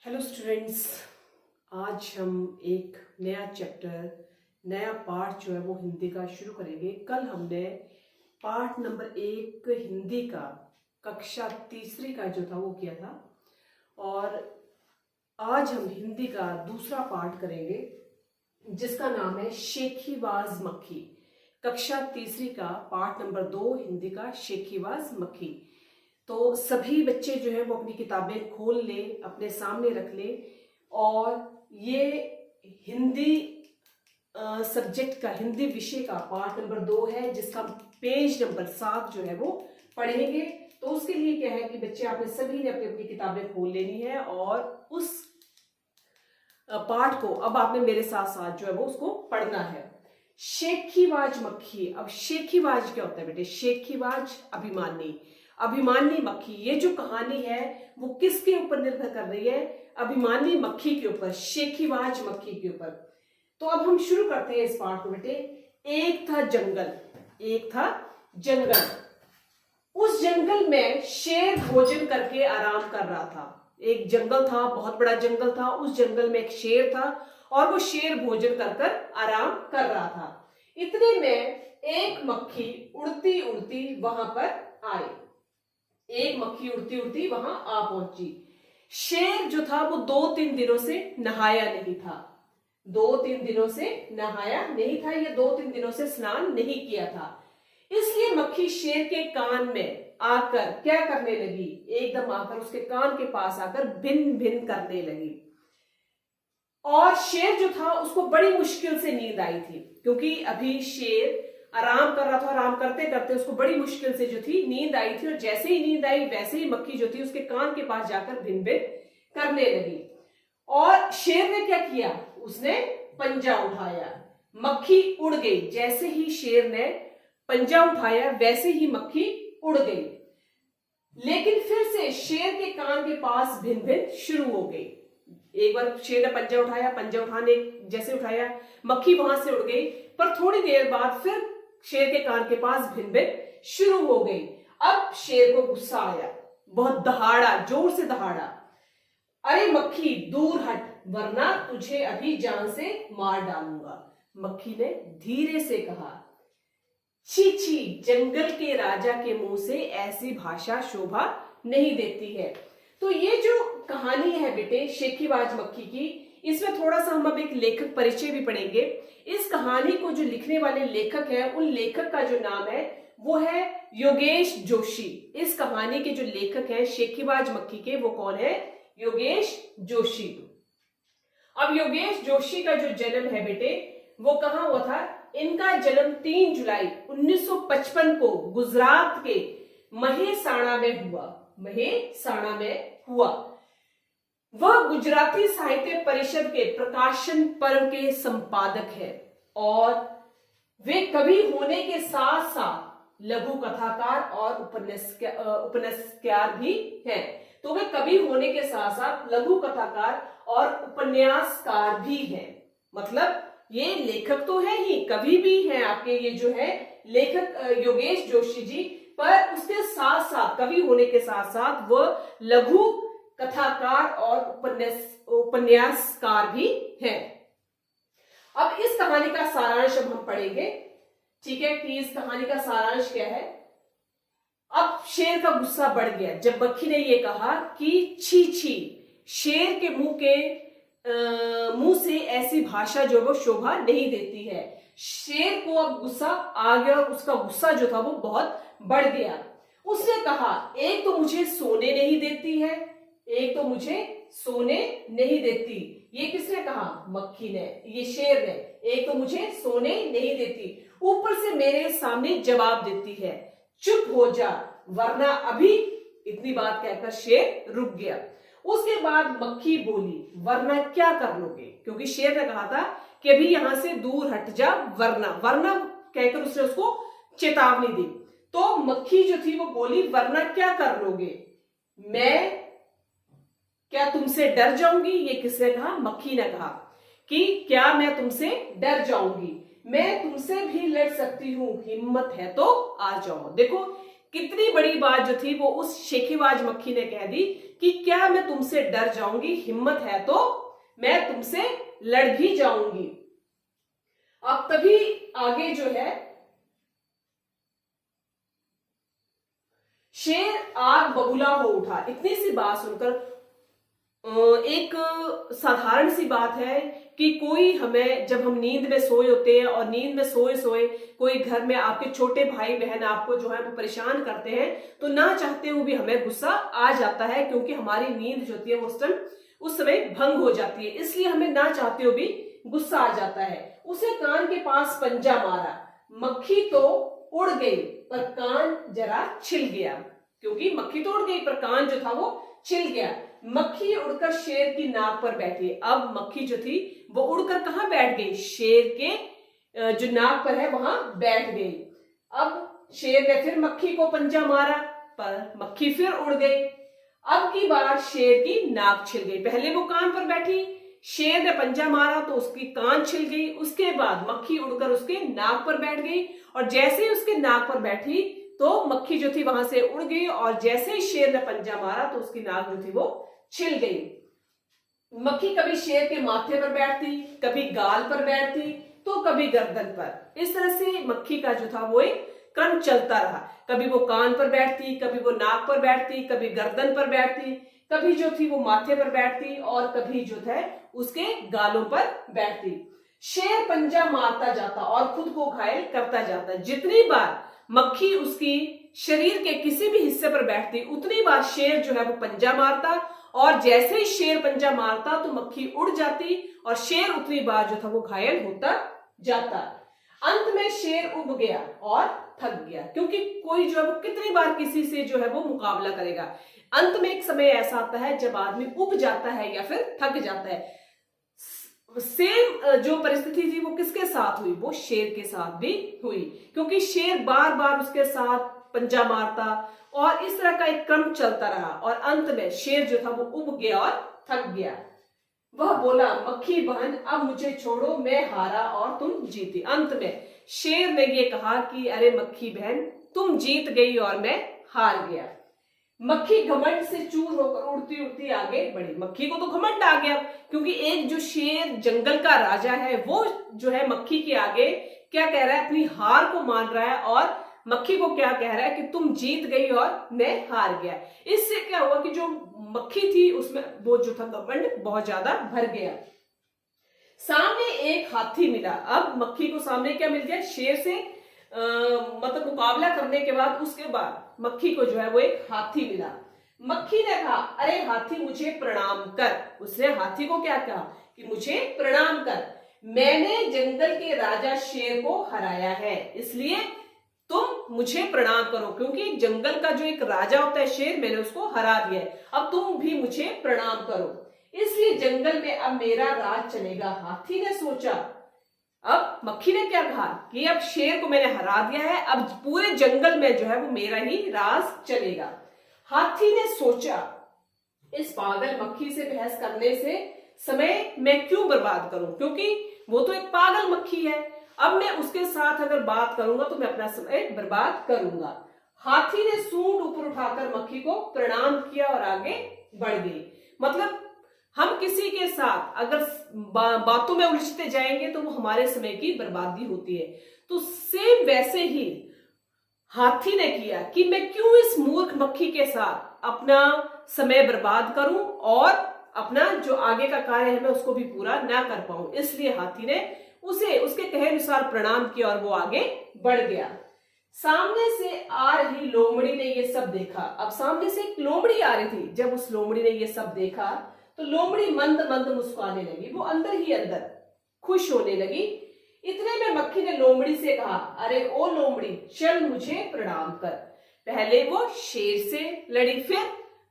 Hello students. आज हम एक नया चैप्टर, नया पाठ जो है वो हिंदी का शुरू करेंगे। कल हमने पाठ नंबर 1 हिंदी का कक्षा तीसरी का जो था वो किया था और आज हम हिंदी का दूसरा पाठ करेंगे जिसका नाम है शेखीबाज मक्खी। कक्षा तीसरी का पाठ नंबर 2 हिंदी का शेखीबाज मक्खी। तो सभी बच्चे जो है वो अपनी किताबें खोल ले, अपने सामने रख ले और ये हिंदी सब्जेक्ट का, हिंदी विषय का पाठ नंबर 2 है जिसका पेज नंबर 7 जो है वो पढ़ेंगे। तो उसके लिए क्या है कि बच्चे आपने सभी ने अपनी अपनी किताबें खोल लेनी है और उस पाठ को अब आपने मेरे साथ साथ जो है वो उसको पढ़ना है। शेखीबाज मक्खी। अब शेखीबाज क्या होता है बेटे? शेखीबाज अभिमानी मक्खी। ये जो कहानी है वो किसके ऊपर निर्भर कर रही है? अभिमानी मक्खी के ऊपर, शेखीबाज मक्खी के ऊपर। तो अब हम शुरू करते हैं इस पाठ को बेटे। एक था जंगल। उस जंगल में शेर भोजन करके आराम कर रहा था। एक जंगल था, बहुत बड़ा जंगल था। उस जंगल में एक शेर था और वो शेर भोजन कर आराम कर रहा था। इतने में एक मक्खी उड़ती उड़ती वहां पर आई। एक मक्खी उड़ती उड़ती वहां आ पहुंची। शेर जो था वो 2-3 दिनों से नहाया नहीं था। 2-3 दिनों से नहाया नहीं था, या 2-3 दिनों से स्नान नहीं किया था। इसलिए मक्खी शेर के कान में आकर क्या करने लगी? एकदम आकर उसके कान के पास आकर भिन भिन करने लगी। और शेर जो था उसको बड़ी मुश्किल से नींद आई थी, क्योंकि अभी शेर आराम कर रहा था। आराम करते करते उसको बड़ी मुश्किल से जो थी नींद आई थी, और जैसे ही नींद आई वैसे ही मक्खी जो थी उसके कान के पास जाकर भिन भिन करने लगी। और शेर ने क्या किया? उसने पंजा उठाया, मक्खी उड़ गई। जैसे ही शेर ने पंजा उठाया वैसे ही मक्खी उड़ गई, लेकिन फिर से शेर के कान के पास भिन भिन शुरू हो गई। एक बार शेर ने पंजा उठाया, पंजा उठाने जैसे उठाया मक्खी वहां से उड़ गई, पर थोड़ी देर बाद फिर शेर के कान के पास भिन भिन शुरू हो गई। अब शेर को गुस्सा आया, बहुत दहाड़ा, जोर से दहाड़ा। अरे मक्खी दूर हट, वरना तुझे अभी जान से मार डालूंगा। मक्खी ने धीरे से कहा। छी छी, जंगल के राजा के मुंह से ऐसी भाषा शोभा नहीं देती है। तो ये जो कहानी है बेटे शेखीबाज मक्खी की, इसमें थोड़ा सा हम अब एक लेखक परिचय भी पढ़ेंगे। इस कहानी को जो लिखने वाले लेखक है, उन लेखक का जो नाम है वो है योगेश जोशी। इस कहानी के जो लेखक हैं शेखीबाज मक्खी के, वो कौन है? योगेश जोशी। अब योगेश जोशी का जो जन्म है बेटे वो कहां हुआ था? इनका जन्म 3 जुलाई 1955 को गुजरात के महेसाणा में हुआ। वह गुजराती साहित्य परिषद के प्रकाशन पर्व के संपादक है और वे कवि होने के साथ साथ लघु कथाकार और उपन्यासकार भी हैं। तो वे कवि होने के साथ साथ लघु कथाकार और उपन्यासकार भी हैं। मतलब ये लेखक तो है ही, कवि भी हैं आपके ये जो है लेखक योगेश जोशी जी, पर उसके साथ साथ, कवि होने के साथ साथ वह लघु कथाकार और उपन्यासकार भी हैं। अब इस कहानी का सारांश अब हम पढ़ेंगे, ठीक है? कि इस कहानी का सारांश क्या है। अब शेर का गुस्सा बढ़ गया जब मक्खी ने ये कहा कि छी छी, शेर के मुंह से ऐसी भाषा जो वो शोभा नहीं देती है। शेर को अब गुस्सा आ गया और उसका गुस्सा जो था वो बहुत बढ़ गया। उसने कहा, एक तो मुझे सोने नहीं देती है, एक तो मुझे सोने नहीं देती। ये किसने कहा? मक्खी ने, ये शेर ने। एक तो मुझे सोने नहीं देती, ऊपर से मेरे सामने जवाब देती है, चुप हो जा वरना अभी। इतनी बात कहकर शेर रुक गया। उसके बाद मक्खी बोली, वरना क्या कर लोगे? क्योंकि शेर ने कहा था कि अभी यहां से दूर हट जा, वरना कहकर उसने उसको चेतावनी दी। तो मक्खी जो थी वो बोली, वरना क्या कर लोगे? मैं क्या तुमसे डर जाऊंगी? ये किसने कहा? मक्खी ने कहा कि क्या मैं तुमसे डर जाऊंगी? मैं तुमसे भी लड़ सकती हूं, हिम्मत है तो आ जाओ। देखो कितनी बड़ी बात जो थी वो उस शेखीबाज मक्खी ने कह दी कि क्या मैं तुमसे डर जाऊंगी, हिम्मत है तो मैं तुमसे लड़ भी जाऊंगी। अब तभी आगे जो है शेर आग बबूला हो उठा। इतनी सी बात सुनकर एक साधारण सी बात है कि कोई हमें, जब हम नींद में सोए होते हैं और नींद में सोए सोए कोई घर में आपके छोटे भाई बहन आपको जो है वो परेशान करते हैं, तो ना चाहते हुए भी हमें गुस्सा आ जाता है, क्योंकि हमारी नींद जो होती है वो उस समय भंग हो जाती है, इसलिए हमें ना चाहते हुए भी गुस्सा आ जाता है। उसे कान के पास पंजा मारा, मक्खी तो उड़ गई पर कान जरा छिल गया, क्योंकि मक्खी तो उड़ गई पर कान जो था वो छिल गया। मक्खी उड़कर शेर की नाक पर बैठी। अब मक्खी जो थी वो उड़कर कहां बैठ गई? शेर के जो नाक पर है वहां बैठ गई। अब शेर ने फिर मक्खी को पंजा मारा पर मक्खी फिर उड़ गई। अब की बार शेर की नाक छिल गई। पहले वो कान पर बैठी, शेर ने पंजा मारा तो उसकी कान छिल गई, उसके बाद मक्खी उड़कर उसके नाक पर बैठ गई और जैसे ही उसके नाक पर बैठी तो मक्खी जो थी वहां से उड़ गई और जैसे ही शेर ने पंजा मारा तो उसकी नाक जो थी वो छिल गई। मक्खी कभी शेर के माथे पर बैठती, कभी गाल पर बैठती, तो कभी गर्दन पर। इस तरह से मक्खी का जो था वो एक क्रम चलता रहा। कभी वो कान पर बैठती, कभी वो नाक पर बैठती, कभी गर्दन पर बैठती, कभी जो थी वो माथे पर बैठती और कभी जो था उसके गालों पर बैठती। शेर पंजा मारता जाता और खुद को घायल करता जाता। जितनी बार मक्खी उसकी शरीर के किसी भी हिस्से पर बैठती उतनी बार शेर जो है वो पंजा मारता और जैसे ही शेर पंजा मारता तो मक्खी उड़ जाती और शेर उतनी बार जो था वो घायल होता जाता। अंत में शेर उब गया और थक गया, क्योंकि कोई जो है वो कितनी बार किसी से जो है वो मुकाबला करेगा। अंत में एक समय ऐसा आता है जब आदमी उब जाता है या फिर थक जाता है। सेम जो परिस्थिति थी वो किसके साथ हुई? वो शेर के साथ भी हुई, क्योंकि शेर बार बार उसके साथ पंजा मारता और इस तरह का एक क्रम चलता रहा और अंत में शेर जो था वो उब गया और थक गया। वह बोला, मक्खी बहन अब मुझे छोड़ो, मैं हारा और तुम जीती। अंत में शेर ने ये कहा कि अरे मक्खी बहन तुम जीत गई और मैं हार गया। मक्खी घमंड से चूर होकर उड़ती उड़ती आगे बढ़ी। मक्खी को तो घमंड आ गया, क्योंकि एक जो शेर जंगल का राजा है वो जो है मक्खी के आगे क्या कह रहा है? अपनी हार को मान रहा है और मक्खी को क्या कह रहा है कि तुम जीत गई और मैं हार गया। इससे क्या हुआ कि जो मक्खी थी उसमें वो जो था घमंड बहुत ज्यादा भर गया। सामने एक हाथी मिला। अब मक्खी को सामने क्या मिल गया? शेर से मतलब मुकाबला करने के बाद उसके बाद मक्खी को जो है वो एक हाथी मिला। मक्खी ने कहा, अरे हाथी मुझे प्रणाम कर। उसने हाथी को क्या कहा कि मुझे प्रणाम कर, मैंने जंगल के राजा शेर को हराया है, इसलिए तुम मुझे प्रणाम करो, क्योंकि जंगल का जो एक राजा होता है शेर, मैंने उसको हरा दिया है, अब तुम भी मुझे प्रणाम करो, इसलिए जंगल में अब मेरा राज चलेगा। हाथी ने सोचा, अब मक्खी ने क्या कहा कि अब शेर को मैंने हरा दिया है, अब पूरे जंगल में जो है वो मेरा ही राज चलेगा। हाथी ने सोचा, इस पागल मक्खी से बहस करने से समय मैं क्यों बर्बाद करूं, क्योंकि वो तो एक पागल मक्खी है, अब मैं उसके साथ अगर बात करूंगा तो मैं अपना समय बर्बाद करूंगा। हाथी ने सूंड ऊपर उठाकर मक्खी को प्रणाम किया और आगे बढ़ गई। मतलब हम किसी के साथ अगर बातों में उलझते जाएंगे तो वो हमारे समय की बर्बादी होती है। तो सेम वैसे ही हाथी ने किया कि मैं क्यों इस मूर्ख मक्खी के साथ अपना समय बर्बाद करूं और अपना जो आगे का कार्य है मैं उसको भी पूरा ना कर पाऊं, इसलिए हाथी ने उसे उसके कहे अनुसार प्रणाम किया और वो आगे बढ़ गया। सामने से आ रही लोमड़ी ने ये सब देखा। अब सामने से एक लोमड़ी आ रही थी। जब उस लोमड़ी ने ये सब देखा तो लोमड़ी मंद मंद मुस्कुराने लगी, वो अंदर ही अंदर खुश होने लगी। इतने में मक्खी ने लोमड़ी से कहा, अरे ओ लोमड़ी, चल मुझे प्रणाम कर। पहले वो शेर से लड़ी, फिर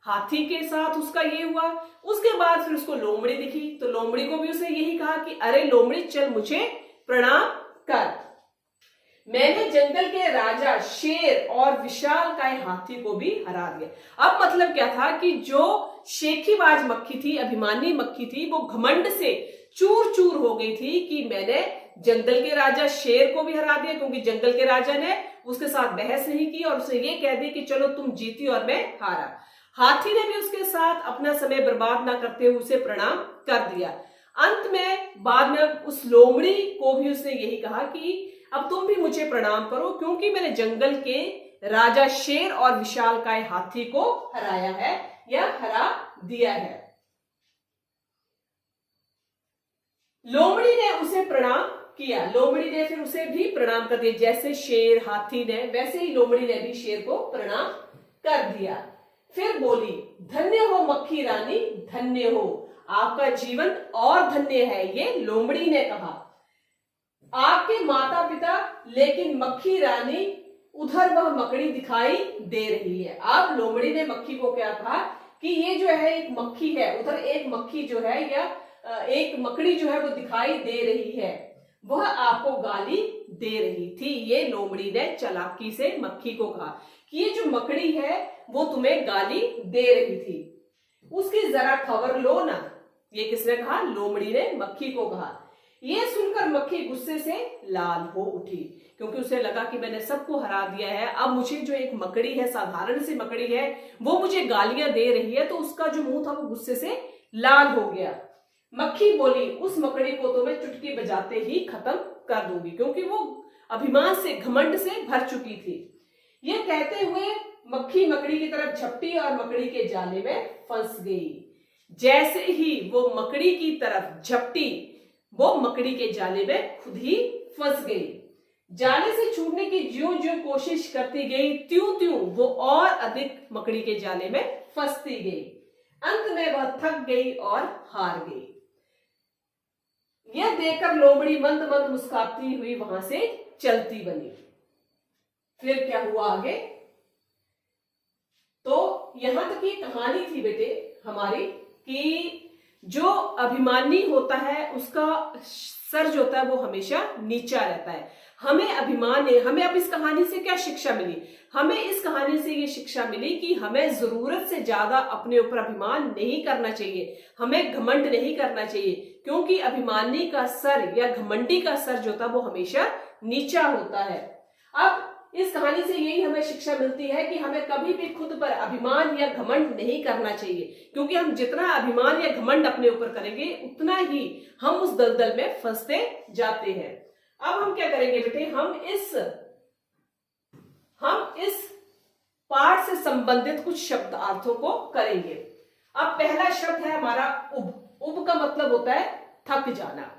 हाथी के साथ उसका ये हुआ, उसके बाद फिर उसको लोमड़ी दिखी तो लोमड़ी को भी उसे यही कहा कि अरे लोमड़ी, चल मुझे प्रणाम कर। मैंने जंगल के राजा शेर और विशालकाय हाथी को भी हरा दिया। अब मतलब क्या था कि जो शेखीबाज मक्खी थी, अभिमानी मक्खी थी, वो घमंड से चूर चूर हो गई थी कि मैंने जंगल के राजा शेर को भी हरा दिया, क्योंकि जंगल के राजा ने उसके साथ बहस नहीं की और उसे ये कह दी कि चलो तुम जीती और मैं हारा। हाथी ने भी उसके साथ अपना समय बर्बाद ना करते हुए उसे प्रणाम कर दिया। अंत में बाद में उस लोमड़ी को भी उसने यही कहा कि अब तुम भी मुझे प्रणाम करो, क्योंकि मैंने जंगल के राजा शेर और विशालकाय हाथी को हराया है या हरा दिया है। लोमड़ी ने उसे प्रणाम किया। लोमड़ी ने फिर उसे भी प्रणाम कर दिया। जैसे शेर हाथी ने, वैसे ही लोमड़ी ने भी शेर को प्रणाम कर दिया। फिर बोली, धन्य हो मक्खी रानी, धन्य हो, आपका जीवन और धन्य है। ये लोमड़ी ने कहा। आपके माता पिता, लेकिन मक्खी रानी उधर वह मकड़ी दिखाई दे रही है। अब लोमड़ी ने मक्खी को क्या कहा कि ये जो है एक मक्खी है, उधर एक मक्खी जो है या एक मकड़ी जो है वो दिखाई दे रही है, वह आपको गाली दे रही थी। ये लोमड़ी ने चालाकी से मक्खी को कहा कि ये जो मकड़ी है वो तुम्हें गाली दे रही थी, उसकी जरा खबर लो ना। ये किसने कहा? लोमड़ी ने मक्खी को कहा। ये सुनकर मक्खी गुस्से से लाल हो उठी, क्योंकि उसे लगा कि मैंने सबको हरा दिया है, अब मुझे जो एक मकड़ी है, साधारण सी मकड़ी है, वो मुझे गालियां दे रही है। तो उसका जो मुंह था वो गुस्से से लाल हो गया। मक्खी बोली, उस मकड़ी को तो मैं चुटकी बजाते ही खत्म कर दूंगी, क्योंकि वो अभिमान से, घमंड से भर चुकी थी। ये कहते हुए मक्खी मकड़ी की तरफ झपटी और मकड़ी के जाले में फंस गई। जैसे ही वो मकड़ी की तरफ झपटी, वो मकड़ी के जाले में खुद ही फंस गई। जाले से छूटने की ज्यों ज्यों कोशिश करती गई, त्यों त्यों वो और अधिक मकड़ी के जाले में फंसती गई। अंत में वह थक गई और हार गई। यह देखकर लोमड़ी मंद मंद मुस्कुराती हुई वहां से चलती बनी। फिर क्या हुआ आगे? तो यहां तक ये कहानी थी बेटे हमारी, कि जो अभिमानी होता है उसका सर जो होता है वो हमेशा नीचा रहता है। हमें अभिमान है। हमें अब इस कहानी से क्या शिक्षा मिली? हमें इस कहानी से ये शिक्षा मिली कि हमें जरूरत से ज्यादा अपने ऊपर अभिमान नहीं करना चाहिए, हमें घमंड नहीं करना चाहिए, क्योंकि अभिमानी का सर या घमंडी का सर जो होता है वो हमेशा नीचा होता है। अब इस कहानी से यही हमें शिक्षा मिलती है कि हमें कभी भी खुद पर अभिमान या घमंड नहीं करना चाहिए, क्योंकि हम जितना अभिमान या घमंड अपने ऊपर करेंगे उतना ही हम उस दलदल में फंसते जाते हैं। अब हम क्या करेंगे बेटे? हम इस पाठ से संबंधित कुछ शब्दार्थों को करेंगे। अब पहला शब्द है हमारा उब। उब का मतलब होता है थक जाना।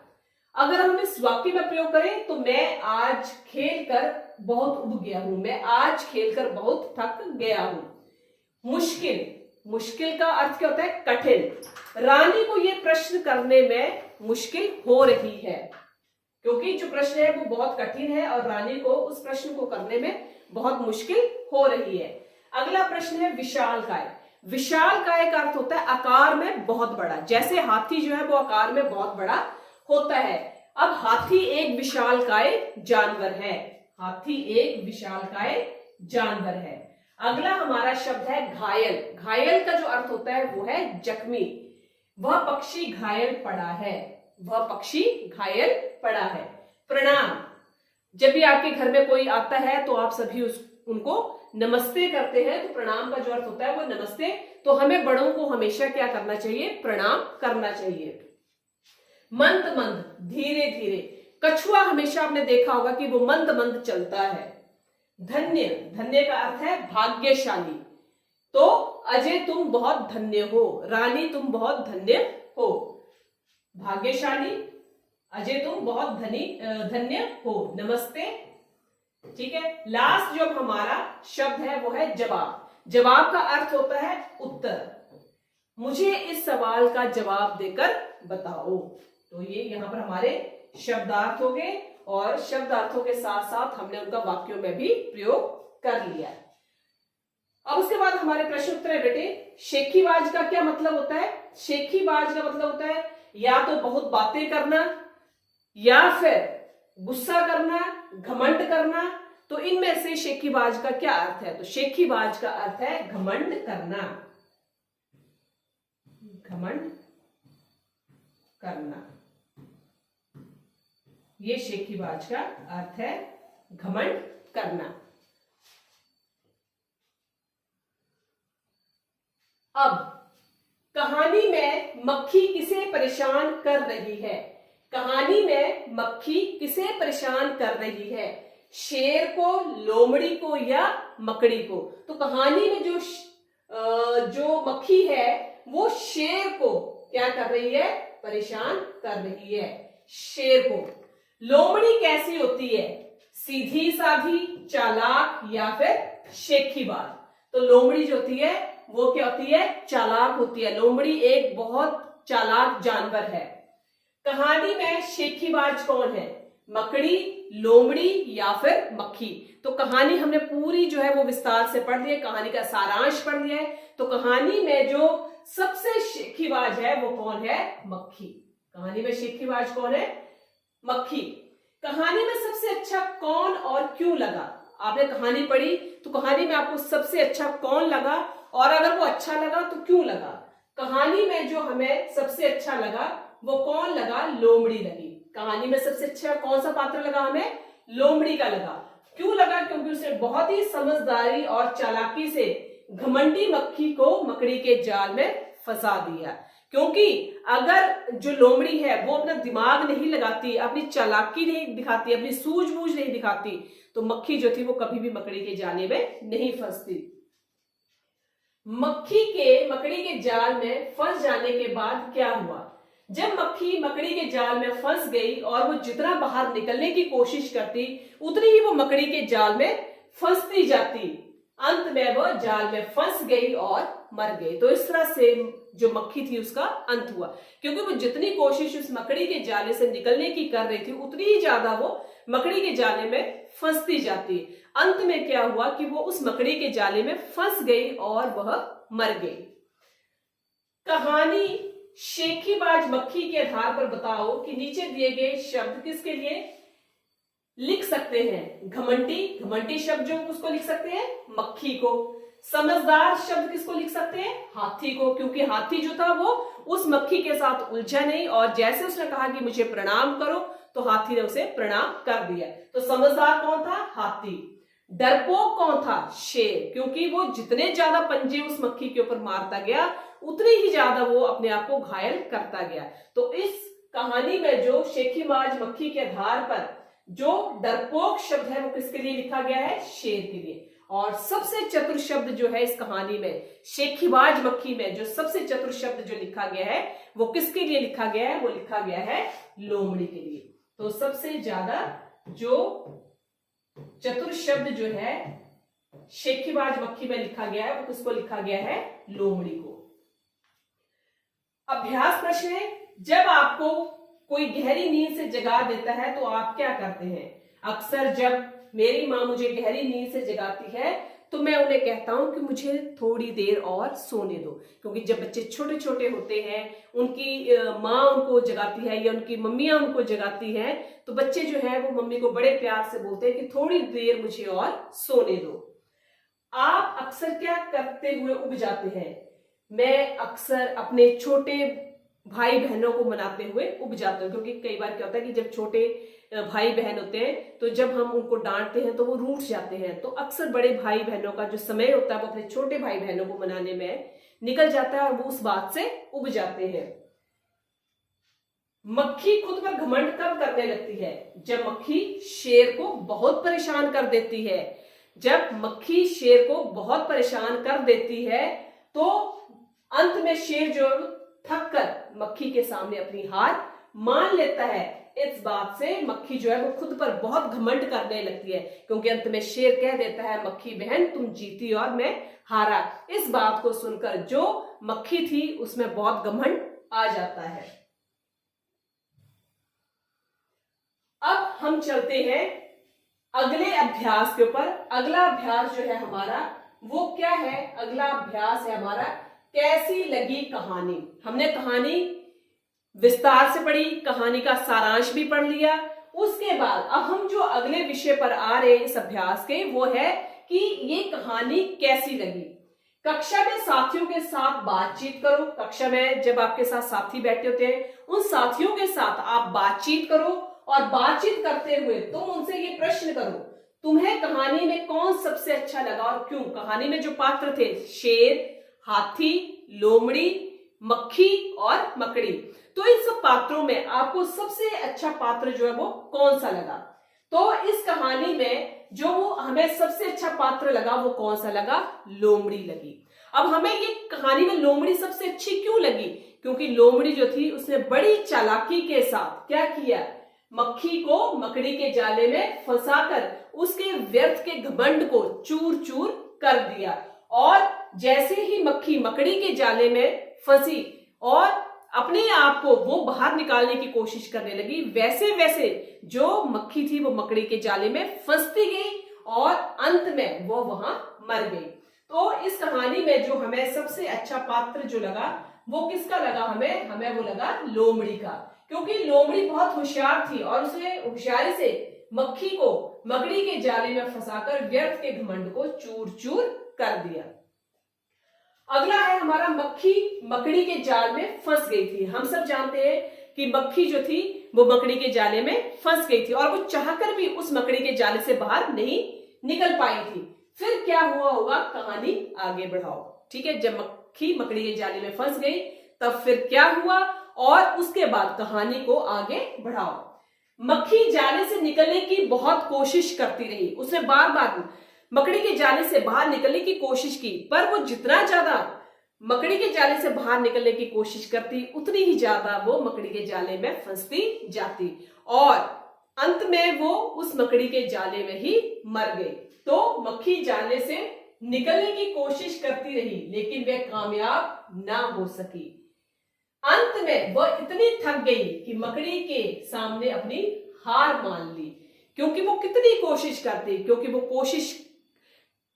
अगर हम इस वाक्य में प्रयोग करें तो मैं आज खेलकर बहुत उब गया हूं, मैं आज खेलकर बहुत थक गया हूं। मुश्किल, मुश्किल का अर्थ क्या होता है? कठिन। रानी को यह प्रश्न करने में मुश्किल हो रही है, क्योंकि जो प्रश्न है वो बहुत कठिन है और रानी को उस प्रश्न को करने में बहुत मुश्किल हो रही है। अगला प्रश्न है विशालकाय। विशालकाय का अर्थ होता है आकार में बहुत बड़ा। जैसे हाथी जो है वो आकार में बहुत बड़ा होता है। अब हाथी एक विशालकाय जानवर है। हाथी एक विशालकाय जानवर है। अगला हमारा शब्द है घायल। घायल का जो अर्थ होता है वो है जख्मी। वह पक्षी घायल पड़ा है। वह पक्षी घायल पड़ा है। प्रणाम। जब भी आपके घर में कोई आता है तो आप सभी उनको नमस्ते करते हैं, तो प्रणाम का जो अर्थ होता है वो नमस्ते। तो हमें बड़ों को हमेशा क्या करना चाहिए? प्रणाम करना चाहिए। मंद मंद, धीरे धीरे। कछुआ हमेशा आपने देखा होगा कि वो मंद मंद चलता है। धन्य, धन्य का अर्थ है भाग्यशाली। तो अजय तुम बहुत धन्य हो, रानी तुम बहुत धन्य हो। भाग्यशाली, अजय तुम बहुत धन्य हो। नमस्ते, ठीक है। लास्ट जो हमारा शब्द है वो है जवाब। जवाब का अर्थ होता है उत्तर। मुझे इस सवाल का जवाब देकर बताओ। तो ये यहाँ पर हमारे शब्दार्थ हो गए और शब्दार्थों के साथ साथ हमने उनका वाक्यों में भी प्रयोग कर लिया। अब उसके बाद हमारे प्रश्न उत्तर है बेटे। शेखीबाज का क्या मतलब होता है? शेखीबाज का मतलब होता है या तो बहुत बातें करना या फिर गुस्सा करना, घमंड करना। तो इनमें से शेखीबाज का क्या अर्थ है? तो शेखीबाज का अर्थ है घमंड करना। घमंड करना, ये शेखीबाज का अर्थ है घमंड करना। अब कहानी में मक्खी किसे परेशान कर रही है? कहानी में मक्खी किसे परेशान कर रही है? शेर को, लोमड़ी को या मकड़ी को? तो कहानी में जो मक्खी है वो शेर को क्या कर रही है? परेशान कर रही है शेर को। लोमड़ी कैसी होती है? सीधी साधी, चालाक या फिर शेखीबाज? तो लोमड़ी जो होती है वो क्या होती है? चालाक होती है। लोमड़ी एक बहुत चालाक जानवर है। कहानी में शेखीबाज कौन है? मकड़ी, लोमड़ी या फिर मक्खी? तो कहानी हमने पूरी जो है वो विस्तार से पढ़ ली है, कहानी का सारांश पढ़ लिया है। तो कहानी में जो सबसे शेखीबाज है वो कौन है? मक्खी। कहानी में शेखीबाज कौन है? मक्खी। कहानी में सबसे अच्छा कौन और क्यों लगा? आपने कहानी पढ़ी तो कहानी में आपको सबसे अच्छा कौन लगा, और अगर वो अच्छा लगा तो क्यों लगा? कहानी में जो हमें सबसे अच्छा लगा वो कौन लगा? लोमड़ी लगी। कहानी में सबसे अच्छा कौन सा पात्र लगा हमें? लोमड़ी का लगा। क्यों लगा? क्योंकि उसने बहुत ही समझदारी और चालाकी से घमंडी मक्खी को मकड़ी के जाल में फंसा दिया। क्योंकि अगर जो लोमड़ी है वो अपना दिमाग नहीं लगाती, अपनी चालाकी नहीं दिखाती, अपनी सूझबूझ नहीं दिखाती, तो मक्खी जो थी वो कभी भी मकड़ी के जाले में नहीं फंसती। मकड़ी के जाल में फंस जाने के बाद क्या हुआ? जब मक्खी मकड़ी के जाल में फंस गई और वो जितना बाहर निकलने की कोशिश करती उतनी ही वो मकड़ी के जाल में फंसती जाती। अंत में वो जाल में फंस गई और मर गई। तो इस तरह से जो मक्खी थी उसका अंत हुआ, क्योंकि वो जितनी कोशिश उस मकड़ी के जाले से निकलने की कर रही थी उतनी ही ज्यादा वो मकड़ी के जाले में फंसती जाती। अंत में क्या हुआ कि वो उस मकड़ी के जाले में फंस गई और वह मर गई। कहानी शेखीबाज मक्खी के आधार पर बताओ कि नीचे दिए गए शब्द किसके लिए लिख सकते हैं? घमंडी शब्द जो उसको लिख सकते हैं मक्खी को। समझदार शब्द किसको लिख सकते हैं? हाथी को, क्योंकि हाथी जो था वो उस मक्खी के साथ उलझा नहीं, और जैसे उसने कहा कि मुझे प्रणाम करो तो हाथी ने उसे प्रणाम कर दिया। तो समझदार कौन था? हाथी। डरपोक कौन था? शेर, क्योंकि वो जितने ज्यादा पंजे उस मक्खी के ऊपर मारता गया उतनी ही ज्यादा वो अपने आप को घायल करता गया। तो इस कहानी में जो शेखीबाज मक्खी के आधार पर जो डरपोक शब्द है वो किसके लिए लिखा गया है? शेर के लिए। और सबसे चतुर शब्द जो है इस कहानी में, शेखीबाज मक्खी में जो सबसे चतुर शब्द जो लिखा गया है वो किसके लिए लिखा गया है? वो लिखा गया है लोमड़ी के लिए। तो सबसे ज्यादा जो चतुर शब्द जो है शेखीबाज मक्खी में लिखा गया है वो किसको लिखा गया है? लोमड़ी को। अभ्यास प्रश्न है, जब आपको कोई गहरी नींद से जगा देता है तो आप क्या करते हैं? अक्सर जब मेरी माँ मुझे गहरी नींद से जगाती है तो मैं उन्हें कहता हूं कि मुझे थोड़ी देर और सोने दो, क्योंकि जब बच्चे छोटे छोटे होते हैं उनकी माँ उनको जगाती है या उनकी मम्मियां उनको जगाती हैं तो बच्चे जो है वो मम्मी को बड़े प्यार से बोलते हैं कि थोड़ी देर मुझे और सोने दो। आप अक्सर क्या करते हुए उब जाते हैं? मैं अक्सर अपने छोटे भाई बहनों को मनाते हुए उब जाते हैं, क्योंकि कई बार क्या होता है कि जब छोटे भाई बहन होते हैं तो जब हम उनको डांटते हैं तो वो रूठ जाते हैं। तो अक्सर बड़े भाई बहनों का जो समय होता है वो अपने छोटे भाई बहनों को मनाने में निकल जाता है और वो उस बात से उब जाते हैं। मक्खी खुद पर घमंड कब करने लगती है? जब मक्खी शेर को बहुत परेशान कर देती है। जब मक्खी शेर को बहुत परेशान कर देती है तो अंत में शेर जो थक कर मक्खी के सामने अपनी हार मान लेता है। इस बात से मक्खी जो है वो खुद पर बहुत घमंड करने लगती है, क्योंकि अंत में शेर कह देता है मक्खी बहन तुम जीती और मैं हारा। इस बात को सुनकर जो मक्खी थी उसमें बहुत घमंड आ जाता है। अब हम चलते हैं अगले अभ्यास के ऊपर। अगला अभ्यास जो है हमारा वो क्या है? अगला अभ्यास है हमारा कैसी लगी कहानी। हमने कहानी विस्तार से पढ़ी, कहानी का सारांश भी पढ़ लिया। उसके बाद अब हम जो अगले विषय पर आ रहे हैं इस अभ्यास के वो है कि ये कहानी कैसी लगी। कक्षा में साथियों के साथ बातचीत करो। कक्षा में जब आपके साथ साथी बैठे होते हैं उन साथियों के साथ आप बातचीत करो, और बातचीत करते हुए तुम उनसे ये प्रश्न करो तुम्हें कहानी में कौन सबसे अच्छा लगा और क्यों। कहानी में जो पात्र थे शेर, हाथी, लोमड़ी, मक्खी और मकड़ी। तो इन सब पात्रों में आपको सबसे अच्छा पात्र जो है वो कौन सा लगा? तो इस कहानी में जो वो हमें सबसे अच्छा पात्र लगा वो कौन सा लगा? लोमड़ी लगी। अब हमें ये कहानी में लोमड़ी सबसे अच्छी क्यों लगी? क्योंकि लोमड़ी जो थी उसने बड़ी चालाकी के साथ क्या किया? मक्खी को मकड़ी के जाले में फंसाकर उसके व्यर्थ के घमंड को चूर चूर कर दिया। और जैसे ही मक्खी मकड़ी के जाले में फंसी और अपने आप को वो बाहर निकालने की कोशिश करने लगी, वैसे वैसे जो मक्खी थी वो मकड़ी के जाले में फंसती गई और अंत में वो वहां मर गई। तो इस कहानी में जो हमें सबसे अच्छा पात्र जो लगा वो किसका लगा? हमें वो लगा लोमड़ी का, क्योंकि लोमड़ी बहुत होशियार थी और उसने होशियारी से मक्खी को मकड़ी के जाले में फंसाकर व्यर्थ के घमंड को चूर चूर कर दिया। अगला है हमारा मक्खी मकड़ी के जाल में फंस गई थी। हम सब जानते हैं कि मक्खी जो थी वो मकड़ी के जाले में फंस गई थी और वो चाहकर भी उस मकड़ी के जाले से बाहर नहीं निकल पाई थी। फिर क्या हुआ होगा? कहानी आगे बढ़ाओ। ठीक है, जब मक्खी मकड़ी के जाले में फंस गई तब फिर क्या हुआ और उसके बाद कहानी को आगे बढ़ाओ। मक्खी जाले से निकलने की बहुत कोशिश करती रही, उसने बार बार मकड़ी के जाले से बाहर निकलने की कोशिश की, पर वो जितना ज्यादा मकड़ी के जाले से बाहर निकलने की कोशिश करती उतनी ही ज्यादा वो मकड़ी के जाले में फंसती जाती और अंत में वो उस मकड़ी के जाले में ही मर गई। तो मक्खी जाले से निकलने की कोशिश करती रही लेकिन वह कामयाब ना हो सकी। अंत में वह इतनी थक गई कि मकड़ी के सामने अपनी हार मान ली, क्योंकि वो कितनी कोशिश करती, क्योंकि वो कोशिश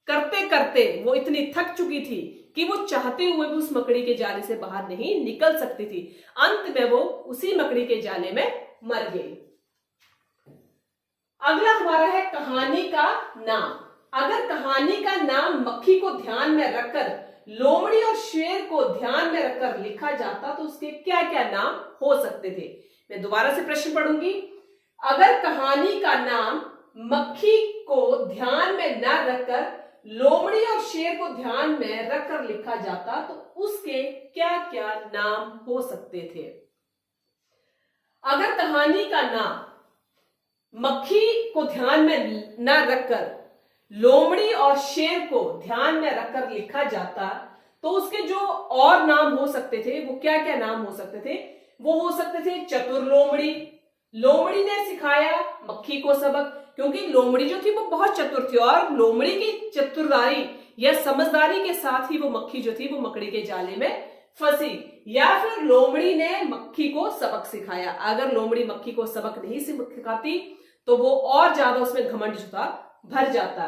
करते करते वो इतनी थक चुकी थी कि वो चाहते हुए भी उस मकड़ी के जाले से बाहर नहीं निकल सकती थी। अंत में वो उसी मकड़ी के जाले में मर गई। अगला हमारा है कहानी का नाम। अगर कहानी का नाम मक्खी को ध्यान में रखकर लोमड़ी और शेर को ध्यान में रखकर लिखा जाता तो उसके क्या क्या नाम हो सकते थे? मैं दोबारा से प्रश्न पढ़ूंगी। अगर कहानी का नाम मक्खी को ध्यान में न रखकर लोमड़ी और शेर को ध्यान में रखकर लिखा जाता तो उसके क्या क्या नाम हो सकते थे? अगर कहानी का नाम मक्खी को ध्यान में न रखकर लोमड़ी और शेर को ध्यान में रखकर लिखा जाता तो उसके जो और नाम हो सकते थे वो क्या क्या नाम हो सकते थे? वो हो सकते थे चतुर लोमड़ी, लोमड़ी ने सिखाया मक्खी को सबक, क्योंकि लोमड़ी जो थी वो बहुत चतुर थी और लोमड़ी की चतुरदारी या समझदारी के साथ ही वो मक्खी जो थी वो मकड़ी के जाले में फंसी। या फिर लोमड़ी ने मक्खी को सबक सिखाया। अगर लोमड़ी मक्खी को सबक नहीं सिखाती तो वो और ज्यादा उसमें घमंड जो था भर जाता।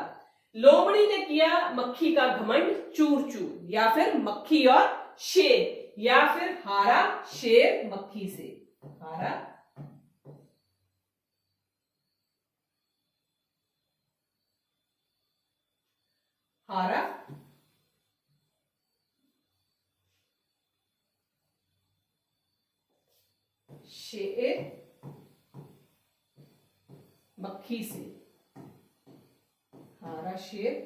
लोमड़ी ने किया मक्खी का घमंड चूर चूर। या फिर मक्खी और शेर, या फिर हारा शेर मक्खी से। हारा हारा शेर मक्खी से। हारा शेर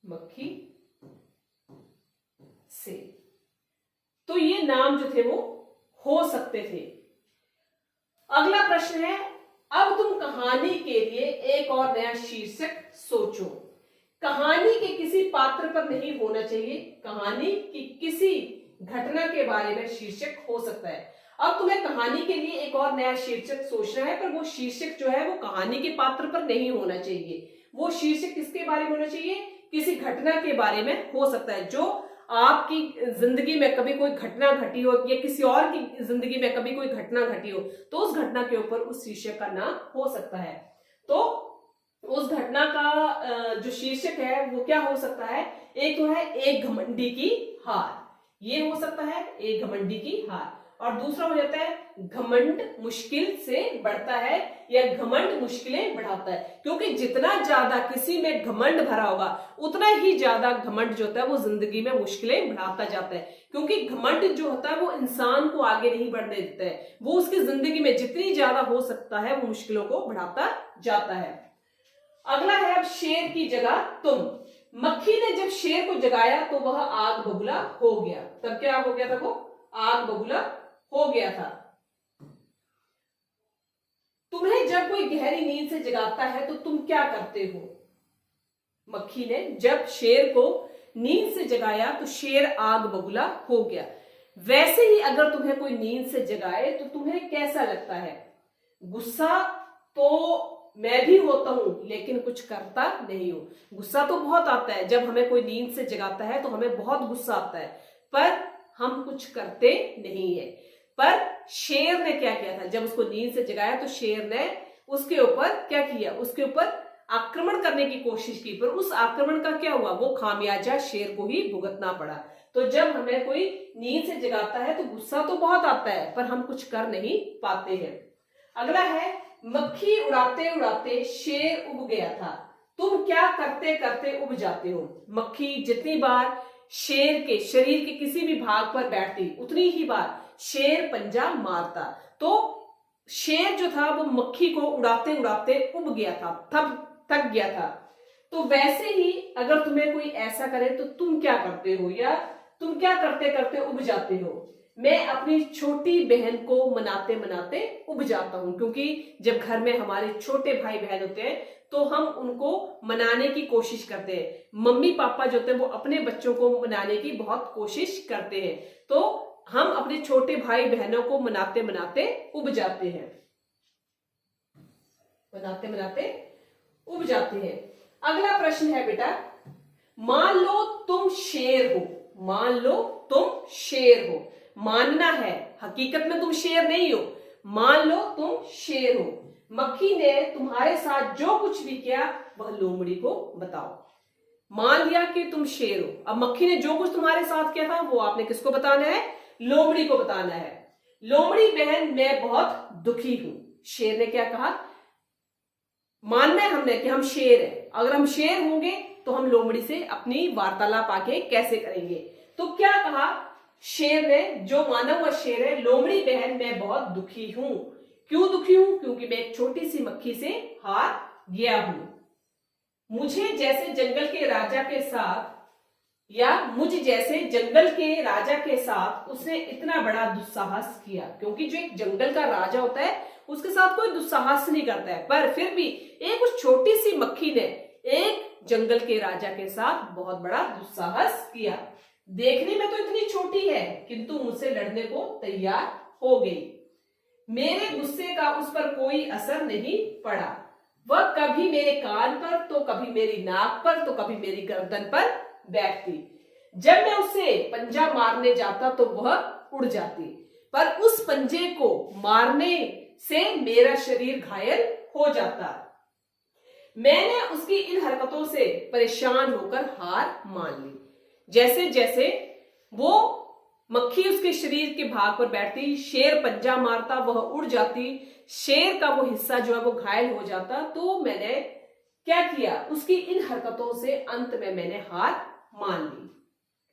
मक्खी से। तो ये नाम जो थे वो हो सकते थे। अगला प्रश्न है, अब तुम कहानी के लिए एक और नया शीर्षक सोचो। कहानी के किसी पात्र पर नहीं होना चाहिए, कहानी की किसी घटना के बारे में शीर्षक हो सकता है। अब तुम्हें कहानी के लिए एक और नया शीर्षक सोचना है, पर वो शीर्षक जो है वो कहानी के पात्र पर नहीं होना चाहिए। वो शीर्षक किसके बारे में होना चाहिए? किसी घटना के बारे में हो सकता है जो आपकी जिंदगी में कभी कोई घटना घटी हो या किसी और की जिंदगी में कभी कोई घटना घटी हो, तो उस घटना के ऊपर उस शीर्षक का नाम हो सकता है। तो उस घटना का जो शीर्षक है वो क्या हो सकता है? एक तो है एक घमंडी की हार, ये हो सकता है एक घमंडी की हार। और दूसरा हो जाता है घमंड मुश्किल से बढ़ता है या घमंड मुश्किलें बढ़ाता है, क्योंकि जितना ज्यादा किसी में घमंड भरा होगा उतना ही ज्यादा घमंड जो होता है वो जिंदगी में मुश्किलें बढ़ाता जाता है। क्योंकि घमंड जो होता है वो इंसान को आगे नहीं बढ़ने देता है, वो उसकी जिंदगी में जितनी ज्यादा हो सकता है वो मुश्किलों को बढ़ाता जाता है। अगला है अब शेर की जगह तुम। मक्खी ने जब शेर को जगाया तो वह आग बबूला हो गया। तब क्या हो गया था? वो आग बबूला हो गया था। तुम्हें जब कोई गहरी नींद से जगाता है तो तुम क्या करते हो? मक्खी ने जब शेर को नींद से जगाया तो शेर आग बबूला हो गया। वैसे ही अगर तुम्हें कोई नींद से जगाए तो तुम्हें कैसा लगता है? गुस्सा तो मैं भी होता हूं लेकिन कुछ करता नहीं हूं। गुस्सा तो बहुत आता है, जब हमें कोई नींद से जगाता है तो हमें बहुत गुस्सा आता है, पर हम कुछ करते नहीं है। पर शेर ने क्या किया था? जब उसको नींद से जगाया तो शेर ने उसके ऊपर क्या किया? उसके ऊपर आक्रमण करने की कोशिश की, पर उस आक्रमण का क्या हुआ? वो खामियाजा शेर को ही भुगतना पड़ा। तो जब हमें कोई नींद से जगाता है तो गुस्सा तो बहुत आता है, पर हम कुछ कर नहीं पाते हैं। अगला है, मक्खी उड़ाते उड़ाते शेर उब गया था। तुम क्या करते करते उब जाते हो? मक्खी जितनी बार शेर के शरीर के किसी भी भाग पर बैठती उतनी ही बार शेर पंजा मारता। तो शेर जो था वो मक्खी को उड़ाते उड़ाते उब गया था, थक गया था। तो वैसे ही अगर तुम्हें कोई ऐसा करे तो तुम क्या करते हो, या तुम क्या करते करते उब जाते हो? मैं अपनी छोटी बहन को मनाते मनाते उब जाता हूं, क्योंकि जब घर में हमारे छोटे भाई बहन होते हैं तो हम उनको मनाने की कोशिश करते हैं। मम्मी पापा जो होते हैं वो अपने बच्चों को मनाने की बहुत कोशिश करते हैं, तो हम अपने छोटे भाई बहनों को मनाते मनाते उब जाते हैं, मनाते मनाते उब जाते हैं। अगला प्रश्न है बेटा, मान लो तुम शेर हो। मान लो तुम शेर हो, मानना है, हकीकत में तुम शेर नहीं हो। मान लो तुम शेर हो, मक्खी ने तुम्हारे साथ जो कुछ भी किया वह लोमड़ी को बताओ। मान लिया कि तुम शेर हो, अब मक्खी ने जो कुछ तुम्हारे साथ किया था वो आपने किसको बताना है? लोमड़ी को बताना है। लोमड़ी बहन, मैं बहुत दुखी हूं। शेर ने क्या कहा? मानना है हमने कि हम शेर हैं, अगर हम शेर होंगे तो हम लोमड़ी से अपनी वार्तालाप आगे कैसे करेंगे? तो क्या कहा शेर ने? जो माना हुआ शेर है, लोमड़ी बहन मैं बहुत दुखी हूं। क्यों दुखी हूं? क्योंकि मैं एक छोटी सी मक्खी से हार गया हूं। मुझे जैसे जंगल के राजा के साथ, या मुझ जैसे जंगल के राजा के साथ उसने इतना बड़ा दुस्साहस किया, क्योंकि जो एक जंगल का राजा होता है उसके साथ कोई दुस्साहस नहीं करता है, पर फिर भी एक उस छोटी सी मक्खी ने एक जंगल के राजा के साथ बहुत बड़ा दुस्साहस किया। देखने में तो इतनी छोटी है किंतु मुझसे लड़ने को तैयार हो गई। मेरे गुस्से का उस पर कोई असर नहीं पड़ा। वह कभी मेरे कान पर, तो कभी मेरी नाक पर, तो कभी मेरी गर्दन पर बैठती। जब मैं उसे पंजा मारने जाता तो वह उड़ जाती, पर उस पंजे को मारने से मेरा शरीर घायल हो जाता। मैंने उसकी इन हरकतों से परेशान होकर हार मान ली। जैसे जैसे वो मक्खी उसके शरीर के भाग पर बैठती, शेर पंजा मारता, वह उड़ जाती, शेर का वो हिस्सा जो है वो घायल हो जाता, तो मैंने क्या किया? उसकी इन हरकतों से अंत में मैंने हार मान ली।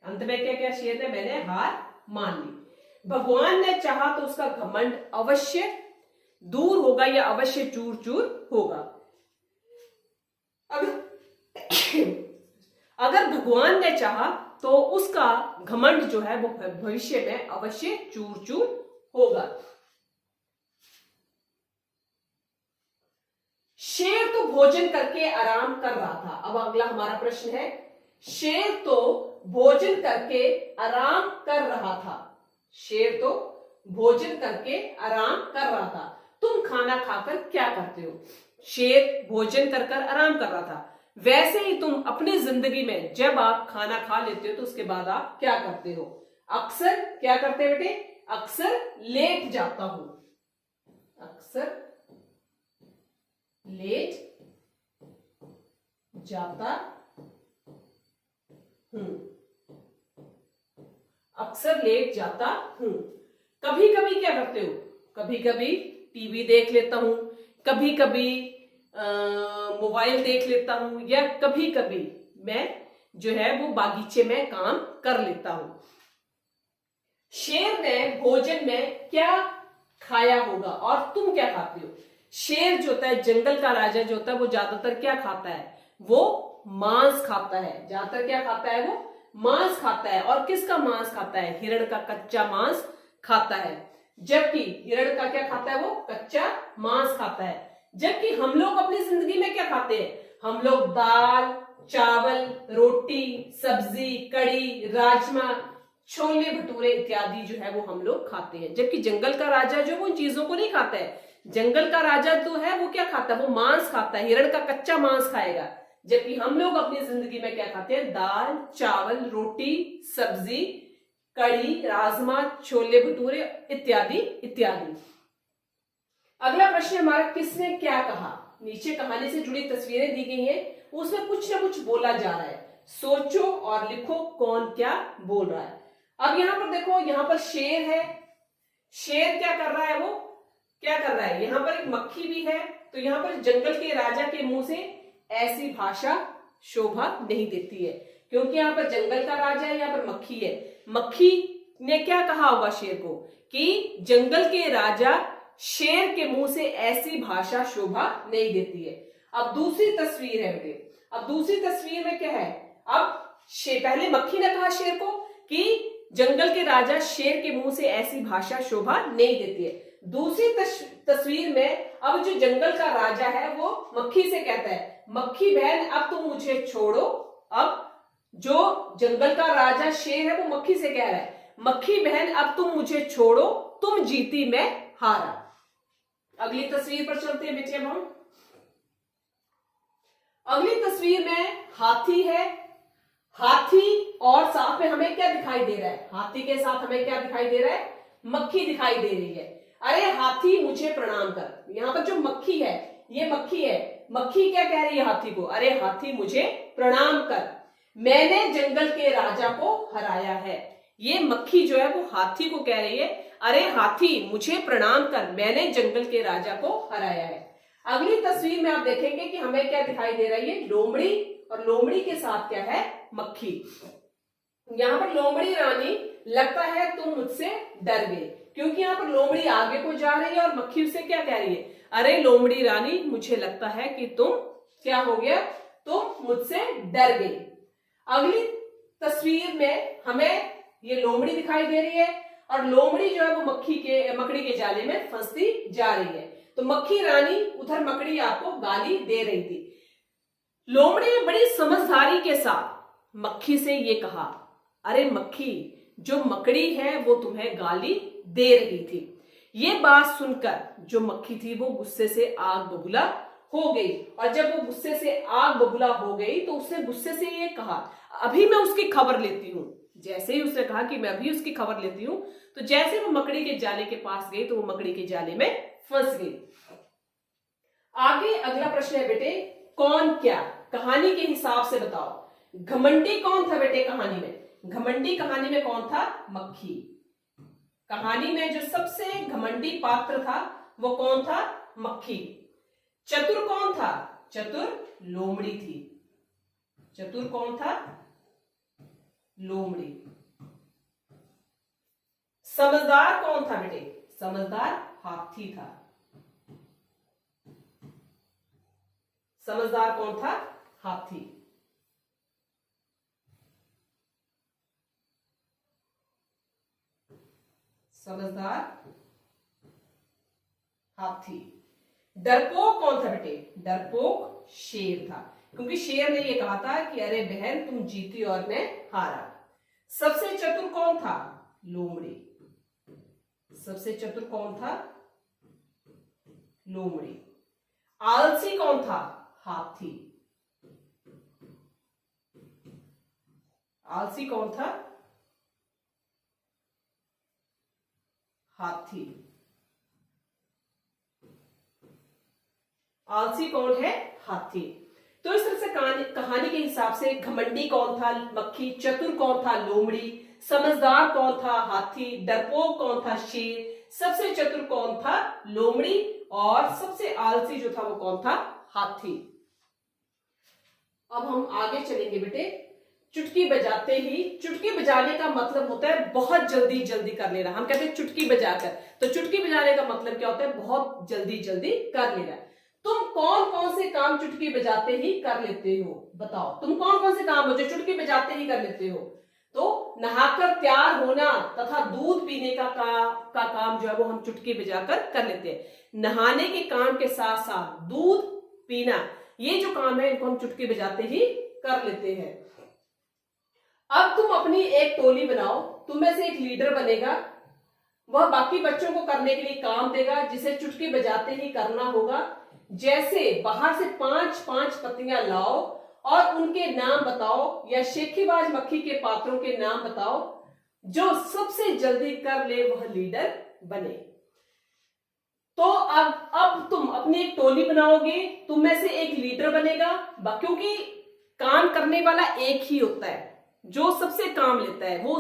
अंत में क्या किया शेर ने? मैंने हार मान ली। भगवान ने चाहा तो उसका घमंड अवश्य दूर होगा, या अवश्य चूर चूर होगा। अगर भगवान ने चाहा तो उसका घमंड जो है वो भविष्य में अवश्य चूर चूर होगा। शेर तो भोजन करके आराम कर रहा था। अब अगला हमारा प्रश्न है, शेर तो भोजन करके आराम कर रहा था। शेर तो भोजन करके आराम कर रहा था। तुम खाना खाकर क्या करते हो? शेर भोजन कर कर आराम कर रहा था, वैसे ही तुम अपनी जिंदगी में जब आप खाना खा लेते हो तो उसके बाद आप क्या करते हो? अक्सर क्या करते हैं बेटे? अक्सर लेट जाता हूं। अक्सर लेट जाता हूं। अक्सर लेट जाता हूं। कभी कभी क्या करते हो? कभी कभी टीवी देख लेता हूं, कभी कभी मोबाइल देख लेता हूं, या कभी कभी मैं जो है वो बागीचे में काम कर लेता हूं। शेर ने भोजन में क्या खाया होगा और तुम क्या खाते हो? शेर जो होता है, जंगल का राजा जो होता है, वो ज्यादातर क्या खाता है? वो मांस खाता है, ज्यादातर क्या खाता है वो, मांस खाता है। और किसका मांस खाता है, हिरण का कच्चा मांस खाता है। जबकि हिरण का क्या खाता है, वो कच्चा मांस खाता है। जबकि हम लोग अपनी जिंदगी में क्या खाते हैं, हम लोग दाल, चावल, रोटी, सब्जी, कड़ी, राजमा, छोले भटूरे इत्यादि जो है वो हम लोग खाते हैं। जबकि जंगल का राजा जो वो उन चीजों को नहीं खाता है। जंगल का राजा तो है वो क्या खाता है, वो मांस खाता है, हिरण का कच्चा मांस खाएगा। जबकि हम लोग अपनी जिंदगी में क्या खाते हैं, दाल, चावल, रोटी, सब्जी, कड़ी, राजमा, छोले भटूरे इत्यादि इत्यादि। अगला प्रश्न हमारा, किसने क्या कहा। नीचे कहानी से जुड़ी तस्वीरें दी गई हैं, उसमें कुछ ना कुछ बोला जा रहा है। सोचो और लिखो कौन क्या बोल रहा है। अब यहां पर देखो, यहां पर शेर है। शेर क्या कर रहा है, वो क्या कर रहा है, यहां पर एक मक्खी भी है। तो यहां पर जंगल के राजा के मुंह से ऐसी भाषा शोभा नहीं देती है, क्योंकि यहां पर जंगल का राजा है, यहां पर मक्खी है। मक्खी ने क्या कहा होगा शेर को, कि जंगल के राजा शेर के मुंह से ऐसी भाषा शोभा नहीं देती है। अब दूसरी तस्वीर है बेटे, अब दूसरी तस्वीर में क्या है, अब पहले मक्खी ने कहा शेर को कि जंगल के राजा शेर के मुंह से ऐसी भाषा शोभा नहीं देती है। दूसरी तस्वीर में अब जो जंगल का राजा है वो मक्खी से कहता है, मक्खी बहन अब तुम मुझे छोड़ो। अब जो जंगल का राजा शेर है वो मक्खी से कह रहा है, मक्खी बहन अब तुम मुझे छोड़ो, तुम जीती मैं हारा। अगली तस्वीर पर चलते हैं बेटे। अब हम अगली तस्वीर में हाथी है। हाथी और साथ में हमें क्या दिखाई दे रहा है, हाथी के साथ हमें क्या दिखाई दे रहा है, मक्खी दिखाई दे रही है। अरे हाथी मुझे प्रणाम कर। यहाँ पर जो मक्खी है ये मक्खी है, मक्खी क्या कह रही है हाथी को, अरे हाथी मुझे प्रणाम कर, मैंने जंगल के राजा को हराया है। ये मक्खी जो है वो हाथी को कह रही है, अरे हाथी मुझे प्रणाम कर, मैंने जंगल के राजा को हराया है। अगली तस्वीर में आप देखेंगे कि हमें क्या दिखाई दे रही है, लोमड़ी, और लोमड़ी के साथ क्या है, मक्खी। यहाँ पर लोमड़ी रानी, लगता है तुम मुझसे डर गई, क्योंकि यहाँ पर लोमड़ी आगे को जा रही है और मक्खी उसे क्या कह रही है, अरे लोमड़ी रानी मुझे लगता है कि तुम क्या हो गया, तुम मुझसे डर गई। अगली तस्वीर में हमें ये लोमड़ी दिखाई दे रही है और लोमड़ी जो है वो मकड़ी के जाले में फंसती जा रही है। तो मक्खी रानी उधर मकड़ी आपको गाली दे रही थी। लोमड़ी ने बड़ी समझदारी के साथ मक्खी से ये कहा, अरे मक्खी, जो मकड़ी है वो तुम्हें गाली दे रही थी। ये बात सुनकर जो मक्खी थी वो गुस्से से आग बबूला हो गई, और जब वो गुस्से से आग बबूला हो गई तो उसने गुस्से से ये कहा, अभी मैं उसकी खबर लेती हूँ। जैसे ही उसने कहा कि मैं अभी उसकी खबर लेती हूँ, तो जैसे वो मकड़ी के जाले के पास गई तो वो मकड़ी के जाले में फंस गई। आगे अगला प्रश्न है बेटे, कौन क्या, कहानी के हिसाब से बताओ। घमंडी कौन था बेटे कहानी में, घमंडी कहानी में कौन था, मक्खी। कहानी में जो सबसे घमंडी पात्र था वो कौन था, मक्खी। चतुर कौन था, चतुर लोमड़ी थी। चतुर कौन था, लोमड़ी। समझदार कौन था बेटे, समझदार हाथी था। समझदार कौन था, हाथी। समझदार हाथी। डरपोक कौन था बेटे, डरपोक शेर था, क्योंकि शेर ने यह कहा था कि अरे बहन तुम जीती और मैं हारा। सबसे चतुर कौन था, लोमड़ी। सबसे चतुर कौन था, लोमड़ी। आलसी कौन था, हाथी। आलसी कौन था, हाथी। आलसी कौन है, हाथी। तो इस तरह से कहानी के हिसाब से घमंडी कौन था, मक्खी। चतुर कौन था, लोमड़ी। समझदार कौन था, हाथी। डरपोक कौन था, शेर। सबसे चतुर कौन था, लोमड़ी। और सबसे आलसी जो था वो कौन था, हाथी। अब हम आगे चलेंगे बेटे। चुटकी बजाते ही, चुटकी बजाने का मतलब होता है बहुत जल्दी जल्दी कर लेना। हम कहते हैं चुटकी बजाकर, तो चुटकी बजाने का मतलब क्या होता है, बहुत जल्दी जल्दी कर लेना। तुम कौन कौन से काम चुटकी बजाते ही कर लेते हो? बताओ, तुम कौन कौन से काम हो जो चुटकी बजाते ही कर लेते हो? तो नहाकर तैयार होना तथा दूध पीने का काम जो है वो हम चुटकी बजाकर कर लेते हैं। नहाने के काम के साथ साथ दूध पीना, ये जो काम है इनको हम चुटकी बजाते ही कर लेते हैं। अब तुम अपनी एक टोली बनाओ, तुम में से एक लीडर बनेगा, वह बाकी बच्चों को करने के लिए काम देगा जिसे चुटकी बजाते ही करना होगा। जैसे बाहर से 5-5 पत्तियां लाओ और उनके नाम बताओ, या शेखीबाज मक्खी के पात्रों के नाम बताओ। जो सबसे जल्दी कर ले वह लीडर बने। तो अब तुम अपनी एक टोली बनाओगे, तुम में से एक लीडर बनेगा, क्योंकि काम करने वाला एक ही होता है। जो सबसे काम लेता है वो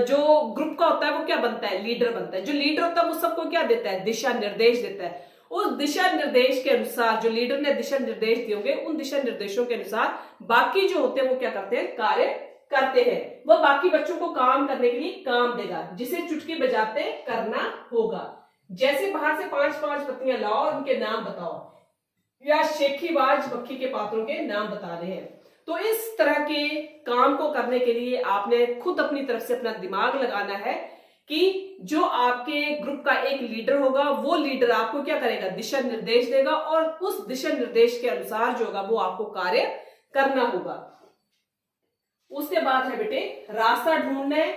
जो ग्रुप का होता है वो क्या बनता है? लीडर बनता है। जो लीडर होता है वो सबको क्या देता है? दिशा निर्देश देता है। उस दिशा निर्देश के अनुसार जो लीडर ने दिशा निर्देश दिए होंगे, उन दिशा निर्देशों के अनुसार बाकी जो होते हैं वो क्या करते हैं? कार्य करते हैं। वह बाकी बच्चों को काम करने के लिए काम देगा जिसे चुटकी बजाते करना होगा। जैसे बाहर से 5-5 पत्तियां लाओ और उनके नाम बताओ, या शेखीबाज मक्खी के पात्रों के नाम बताने हैं। तो इस तरह के काम को करने के लिए आपने खुद अपनी तरफ से अपना दिमाग लगाना है कि जो आपके ग्रुप का एक लीडर होगा, वो लीडर आपको क्या करेगा? दिशा निर्देश देगा, और उस दिशा निर्देश के अनुसार जो होगा वो आपको कार्य करना होगा। उसके बाद है बेटे रास्ता ढूंढना है।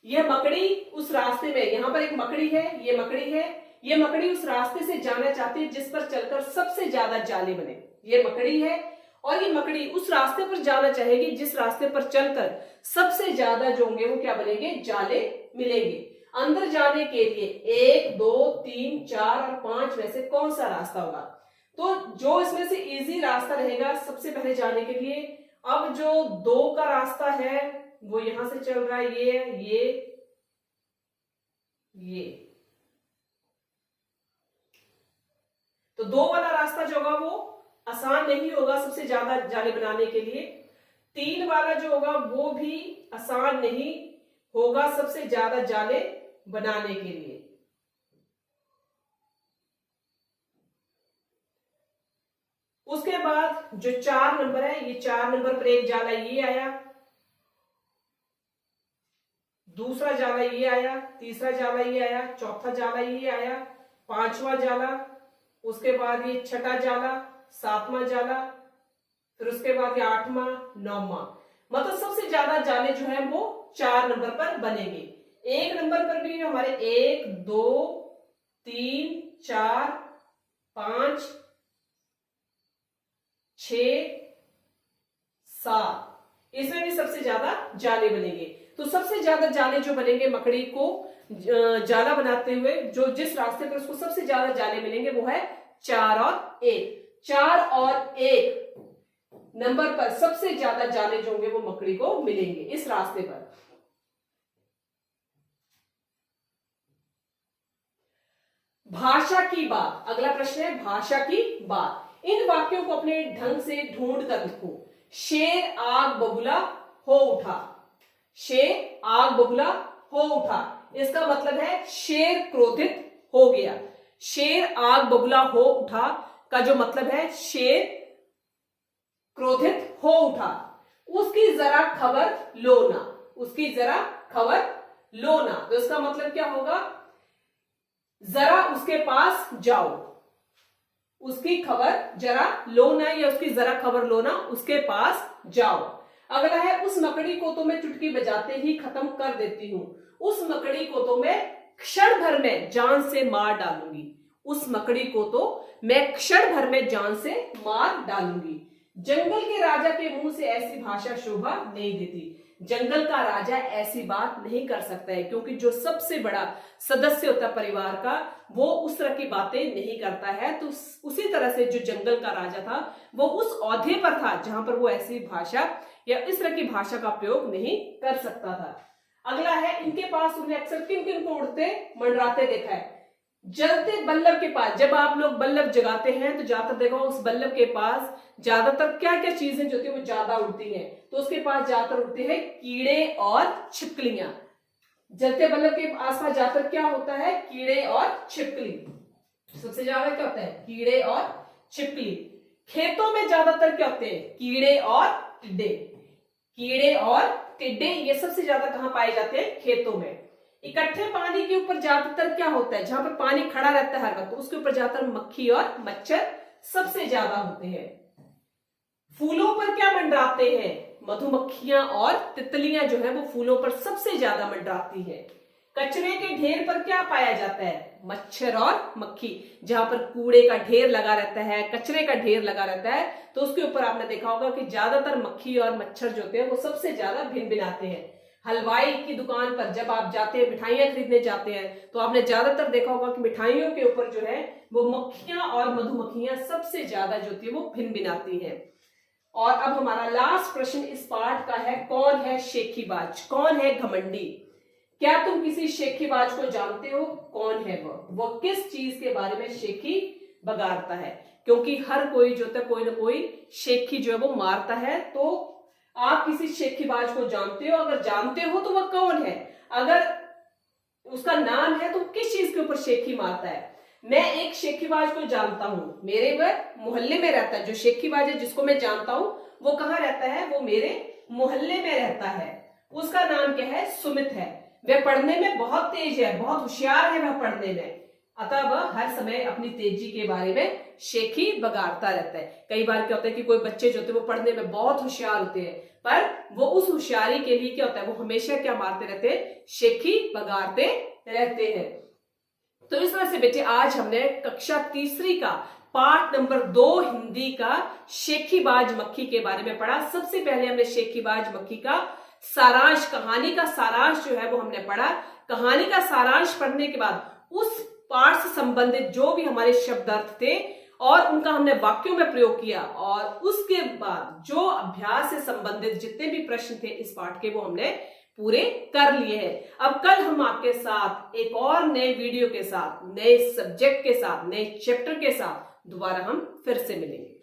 यह मकड़ी उस रास्ते में, यहां पर एक मकड़ी है, ये मकड़ी है, ये मकड़ी उस रास्ते से जाना चाहती है जिस पर चलकर सबसे ज्यादा जाले बने। ये मकड़ी है और ये मकड़ी उस रास्ते पर जाना चाहेगी जिस रास्ते पर चलकर सबसे ज्यादा जो होंगे वो क्या बनेंगे? जाले मिलेंगे। अंदर जाने के लिए 1, 2, 3, 4 और 5 में से कौन सा रास्ता होगा? तो जो इसमें से इजी रास्ता रहेगा सबसे पहले जाने के लिए। अब जो 2 का रास्ता है वो यहां से चल रहा है, ये तो 2 वाला रास्ता जो होगा वो आसान नहीं होगा सबसे ज्यादा जाले बनाने के लिए। 3 वाला जो होगा वो भी आसान नहीं होगा सबसे ज्यादा जाले बनाने के लिए। उसके बाद जो 4 नंबर है, ये 4 नंबर पर एक जाला ये आया, दूसरा जाला ये आया, तीसरा जाला ये आया, चौथा जाला ये आया, 5वां जाला, उसके बाद ये 6ठा जाला, 7वां जाला, फिर उसके बाद ये 8वां, 9वां। मतलब सबसे ज्यादा जाले जो है वो 4 नंबर पर बनेंगे। 1 नंबर पर भी हमारे 1, 2, 3, 4, 5, 6, 7, इसमें भी सबसे ज्यादा जाले बनेंगे। तो सबसे ज्यादा जाले जो बनेंगे मकड़ी को जाला बनाते हुए, जो जिस रास्ते पर उसको सबसे ज्यादा जाले मिलेंगे वो है 4 और 1। 4 और 1 नंबर पर सबसे ज्यादा जाले जो होंगे वो मकड़ी को मिलेंगे इस रास्ते पर। भाषा की बात, अगला प्रश्न है भाषा की बात। इन वाक्यों को अपने ढंग से ढूंढ कर लिखो। शेर आग बबूला हो उठा। शेर आग बबूला हो उठा, इसका मतलब है शेर क्रोधित हो गया। शेर आग बबूला हो उठा का जो मतलब है शेर क्रोधित हो उठा। उसकी जरा खबर लो ना, उसकी जरा खबर लो ना, तो इसका मतलब क्या होगा? जरा उसके पास जाओ, उसकी खबर जरा लो ना, या उसकी जरा खबर लो ना, उसके पास जाओ। अगला है उस मकड़ी को तो मैं चुटकी बजाते ही खत्म कर देती हूं। उस मकड़ी को तो मैं क्षण भर में जान से मार डालूंगी। उस मकड़ी को तो मैं क्षण भर में जान से मार डालूंगी। जंगल के राजा के मुंह से ऐसी भाषा शोभा नहीं देती। जंगल का राजा ऐसी बात नहीं कर सकता है, क्योंकि जो सबसे बड़ा सदस्य होता है परिवार का वो उस तरह की बातें नहीं करता है। तो उसी तरह से जो जंगल का राजा था वो उस औहदे पर था जहां पर वो ऐसी भाषा या इस तरह की भाषा का प्रयोग नहीं कर सकता था। अगला है इनके पास तुमने अक्सर किन किन को उड़ते मंडराते देखा है? जलते बल्लभ के पास, जब आप लोग बल्लभ जगाते हैं तो ज्यादातर देखो उस बल्लभ के पास ज्यादातर क्या क्या चीजें जो होती है वो ज्यादा उड़ती हैं। तो उसके पास ज्यादातर उड़ते हैं कीड़े और छिपकलियां। जलते बल्लभ के आसपास ज्यादातर क्या होता है? कीड़े और छिपकली। सबसे ज्यादा क्या होता है? कीड़े और छिपकली। खेतों में ज्यादातर क्या होते हैं? कीड़े और टिड्डे। कीड़े और टिड्डे ये सबसे ज्यादा कहां पाए जाते हैं? खेतों में। इकट्ठे पानी के ऊपर ज्यादातर क्या होता है? जहां पर पानी खड़ा रहता है हर वक्त, उसके ऊपर ज्यादातर मक्खी और मच्छर सबसे ज्यादा होते हैं। फूलों पर क्या मंडराते हैं? मधुमक्खियां और तितलियां जो है वो फूलों पर सबसे ज्यादा मंडराती है। कचरे के ढेर पर क्या पाया जाता है? मच्छर और मक्खी। जहां पर कूड़े का ढेर लगा रहता है, कचरे का ढेर लगा रहता है, तो उसके ऊपर आपने देखा होगा कि ज्यादातर मक्खी और मच्छर जो होते हैं वो सबसे ज्यादा भिन भिनाते हैं। हलवाई की दुकान पर जब आप जाते हैं, मिठाइयां खरीदने जाते हैं, तो आपने ज्यादातर देखा होगा कि मिठाइयों के ऊपर जो है वो मक्खियां और मधुमक्खियां सबसे ज्यादा जो होती है वो भिन भिनाती है। और अब हमारा लास्ट प्रश्न इस पार्ट का है, कौन है शेखीबाज? कौन है घमंडी? क्या तुम किसी शेखीबाज को जानते हो? कौन है वो किस चीज के बारे में शेखी बगाड़ता है? क्योंकि हर कोई जो होता है कोई ना कोई शेखी जो है वो मारता है। तो आप किसी शेखीबाज को जानते हो? अगर जानते हो तो वह कौन है? अगर उसका नाम है तो किस चीज के ऊपर शेखी मारता है? मैं एक शेखीबाज को जानता हूं, मेरे वह मोहल्ले में रहता है। जो शेखीबाज है जिसको मैं जानता हूं वो कहाँ रहता है? वो मेरे मोहल्ले में रहता है। उसका नाम क्या है? सुमित है। वह पढ़ने में बहुत तेज है, बहुत होशियार है वह पढ़ने में। अतः वह हर समय अपनी तेजी के बारे में शेखी बगाड़ता रहता है। कई बार क्या होता है कि कोई बच्चे जो होते हैं वो पढ़ने में बहुत होशियार होते हैं, पर वो उस होशियारी के लिए क्या होता है, वो हमेशा क्या मारते रहते हैं? शेखी बगाड़ते रहते हैं। तो इस तरह से बेटे आज हमने कक्षा तीसरी का पार्ट नंबर 2 हिंदी का शेखीबाज मक्खी के बारे में पढ़ा। सबसे पहले हमने शेखीबाज मक्खी का सारांश, कहानी का सारांश जो है वो हमने पढ़ा। कहानी का सारांश पढ़ने के बाद उस पाठ से संबंधित जो भी हमारे शब्दार्थ थे और उनका हमने वाक्यों में प्रयोग किया, और उसके बाद जो अभ्यास से संबंधित जितने भी प्रश्न थे इस पाठ के वो हमने पूरे कर लिए हैं। अब कल हम आपके साथ एक और नए वीडियो के साथ, नए सब्जेक्ट के साथ, नए चैप्टर के साथ दोबारा हम फिर से मिलेंगे।